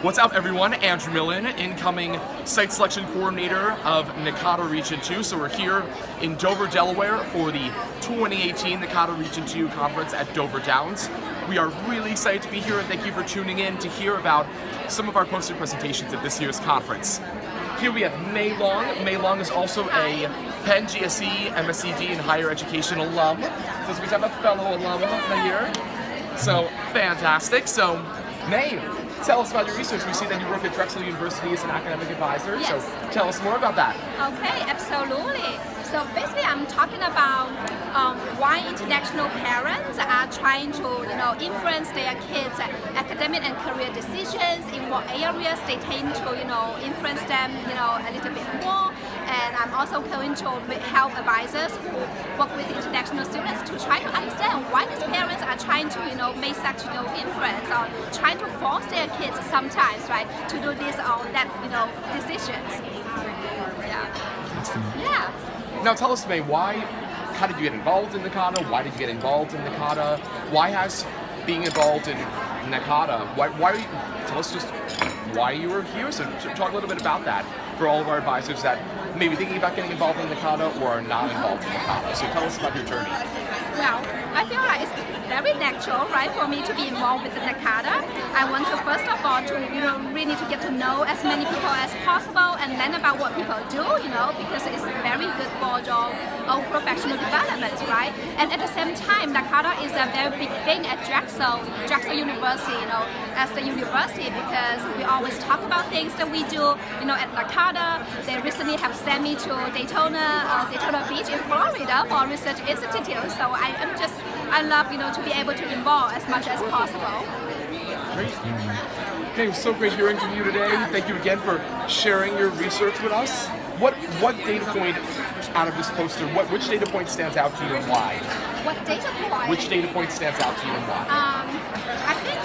What's up, everyone? Andrew Millen, incoming site selection coordinator of NACADA Region 2. So we're here in Dover, Delaware for the 2018 NACADA Region 2 conference at Dover Downs. We are really excited to be here, and thank you for tuning in to hear about some of our poster presentations at this year's conference. Here we have Mei Long. Mei Long is also a Penn GSE, MSCD, and higher education alum. So we have a fellow alum here. So fantastic. So Mei, tell us about your research. We see that you work at Drexel University as an academic advisor. Yes. So tell us more about that. Okay, absolutely. So basically, I'm talking about why international parents are trying to, influence their kids' academic and career decisions, in what areas they tend to, influence them, a little bit more. And I'm also going to help advisors who work with international students to try to understand why these parents are trying to, make such, influence or trying to force their kids sometimes, right, to do this or that, decisions. Yeah. Now tell us, Mei, how did you get involved in NACADA? Why did you get involved in NACADA? Why has being involved in NACADA, tell us just why you were here. So talk a little bit about that for all of our advisors that may be thinking about getting involved in NACADA or are not involved in NACADA. So tell us about your journey. Well, I feel like it's very natural, right, for me to be involved with the NACADA. I want to, first of all, to really to get to know as many people as possible and learn about what people do, because it's very good for your own professional development, right? And at the same time, NACADA is a very big thing at Drexel University, as the university, because we always talk about things that we do, at NACADA. They recently have sent me to Daytona Beach in Florida for a research institute. So I love, to be able to involve as much as possible. Great. Okay, it was so great hearing from you today. Thank you again for sharing your research with us. What data point out of this poster, which data point stands out to you and why? What data point? Which data point stands out to you and why? I think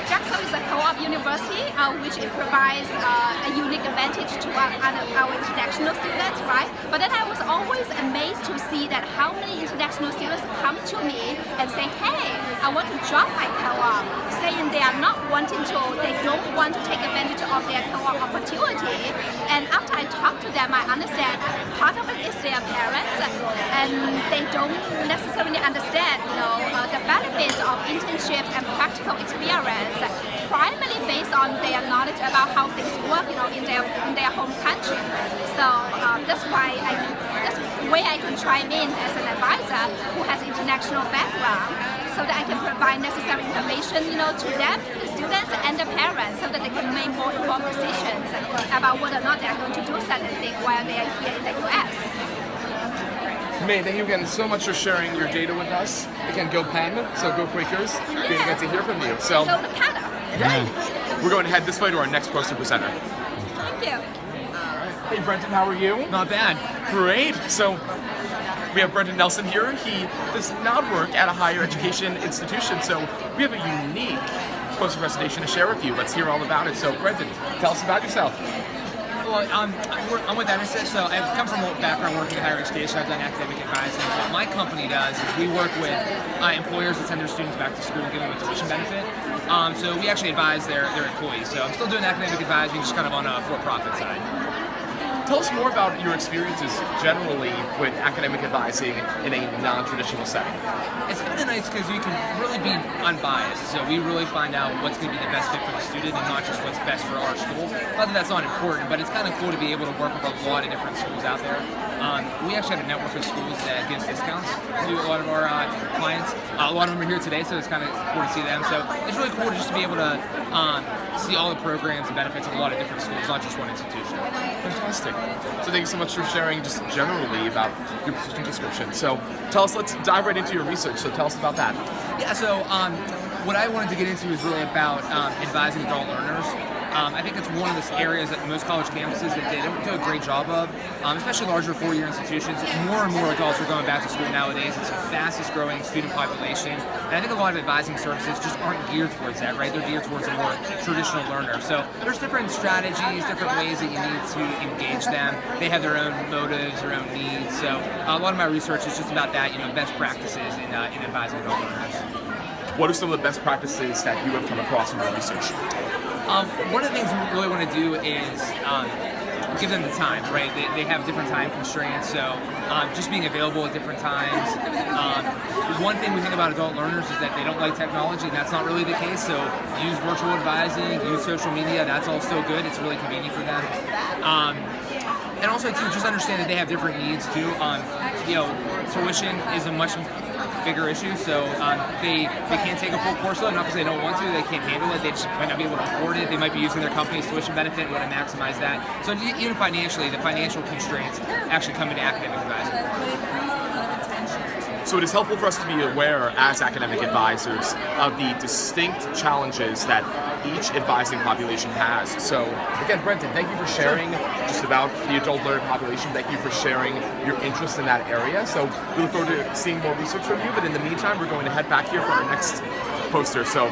Drexel is a co-op university, which it provides a unique advantage to our international students, right? But then I was always amazed to see that how many international students come to me and say, hey, I want to drop my co-op, saying they don't want to take advantage of their co-op opportunity. And after I talk to them, I understand part of it is their parents, and they don't necessarily understand, the benefits of internships and practical experience, primarily based on their knowledge about how things work, in their home country. So that's where I can chime in as an advisor who has international background, so that I can provide necessary information, to them, the students, and the parents, so that they can make more informed decisions about whether or not they are going to do certain things while they are here in the U.S. Mei, thank you again so much for sharing your data with us. Again, go Penn, so go Quakers. Great to get to hear from you. So, go NACADA. We're going to head this way to our next poster presenter. Thank you. Hey, Brenton, how are you? Not bad. Great. So, we have Brenton Nelson here. He does not work at a higher education institution, so we have a unique poster presentation to share with you. Let's hear all about it. So, Brenton, tell us about yourself. Well, I'm with Emerson, so I come from a background working in higher education. I've done academic advising. What my company does is we work with employers that send their students back to school and give them a tuition benefit. So we actually advise their employees. So I'm still doing academic advising, just kind of on a for-profit side. Tell us more about your experiences generally with academic advising in a non-traditional setting. It's kind of nice because you can really be unbiased. So we really find out what's going to be the best fit for the student and not just what's best for our school. Not that that's not important, but it's kind of cool to be able to work with a lot of different schools out there. We actually have a network of schools that gives discounts to a lot of our clients. A lot of them are here today, so it's kind of cool to see them. So it's really cool to just be able to see all the programs and benefits of a lot of different schools, not just one institution. Fantastic. So thank you so much for sharing just generally about your position description. So let's dive right into your research. So tell us about that. Yeah, so what I wanted to get into is really about advising adult learners. I think it's one of the areas that most college campuses that they don't do a great job of, especially larger four-year institutions. More and more adults are going back to school nowadays. It's the fastest growing student population. And I think a lot of advising services just aren't geared towards that, right? They're geared towards a more traditional learner. So there's different strategies, different ways that you need to engage them. They have their own motives, their own needs. So a lot of my research is just about that, best practices in advising adult learners. what are some of the best practices that you have come across in your research? One of the things we really want to do is give them the time, right? They have different time constraints, so just being available at different times. One thing we think about adult learners is that they don't like technology, and that's not really the case, so use virtual advising, use social media, that's all still good. It's really convenient for them. And also, too, just understand that they have different needs, too. Tuition is a much bigger issue, so they can't take a full course load, not because they don't want to, they can't handle it, they just might not be able to afford it, they might be using their company's tuition benefit and want to maximize that. So even financially, the financial constraints actually come into academic advising. So it is helpful for us to be aware as academic advisors of the distinct challenges that each advising population has. So again, Brenton, thank you for sharing just about the adult learner population. Thank you for sharing your interest in that area. So we look forward to seeing more research from you, but in the meantime, we're going to head back here for our next poster. So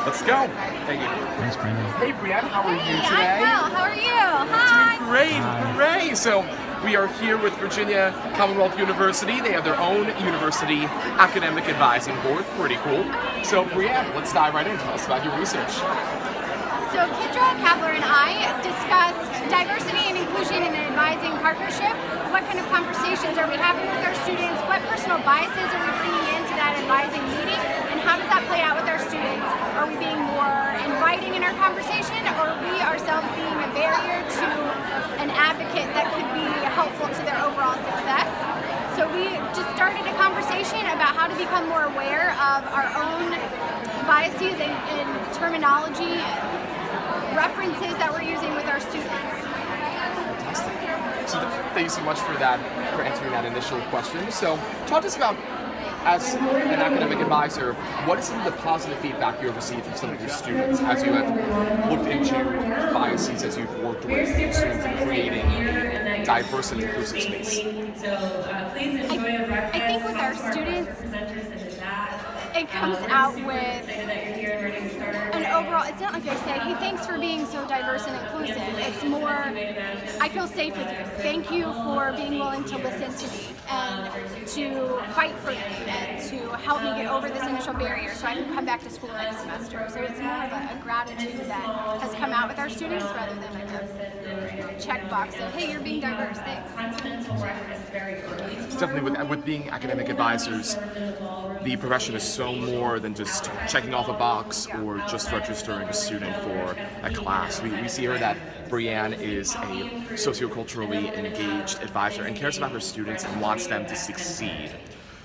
let's go. Thank you. Thanks, Brandon. Hey, Brianna, how are you today? I'm well. How are you? Hi. Great, hooray! So we are here with Virginia Commonwealth University. They have their own university academic advising board. Pretty cool. So Brianna, let's dive right in. Tell us about your research. So Kendra Kapler and I discussed diversity and inclusion in an advising partnership. What kind of conversations are we having with our students? What personal biases are we bringing into that advising meeting? And how does that play out with our students? Are we being more inviting in our conversation, or are we ourselves being a barrier to an advocate that could be helpful to their overall success? So we just started a conversation about how to become more aware of our own biases and terminology references that we're using with our students. So thank you so much for that, for answering that initial question. So talk to us about, as an academic advisor, what is some of the positive feedback you have received from some of your students as you have looked into biases, as you've worked with students in creating diverse and inclusive space? I think with our students, it comes out with an overall, it's not like I say, hey, thanks for being so diverse and inclusive. It's more, I feel safe with you. Thank you for being willing to listen to me and to fight for me and to help me get over this initial barrier so I can come back to school next semester. So it's more of a gratitude that has come out with our students rather than like a checkbox of, hey, you're being diverse, thanks. Definitely, with being academic advisors, the profession is so more than just checking off a box or just registering a student for a class. We see here that Brianne is a socioculturally engaged advisor and cares about her students and wants them to succeed.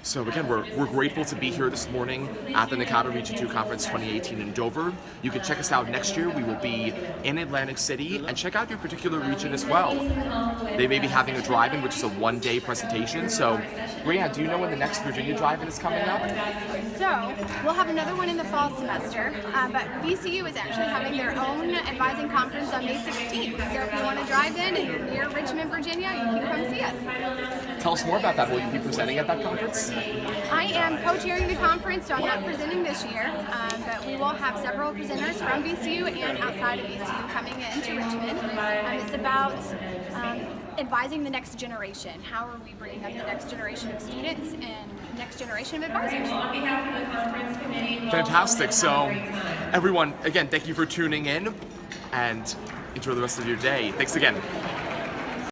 So again, we're grateful to be here this morning at the NACADA Region 2 Conference 2018 in Dover. You can check us out next year. We will be in Atlantic City, and check out your particular region as well. They may be having a drive-in, which is a one-day presentation. So, Brianne, do you know when the next Virginia drive-in is coming up? So, we'll have another one in the fall semester, but VCU is actually having their own advising conference on May 16th. So if you want to drive in and you're near Richmond, Virginia, you can come see us. Tell us more about that. Will you be presenting at that conference? I am co-chairing the conference, so I'm not presenting this year, but we will have several presenters from VCU and outside of VCU coming into Richmond. It's about advising the next generation. How are we bringing up the next generation of students and next generation of advisors? Fantastic. So, everyone, again, thank you for tuning in, and enjoy the rest of your day. Thanks again.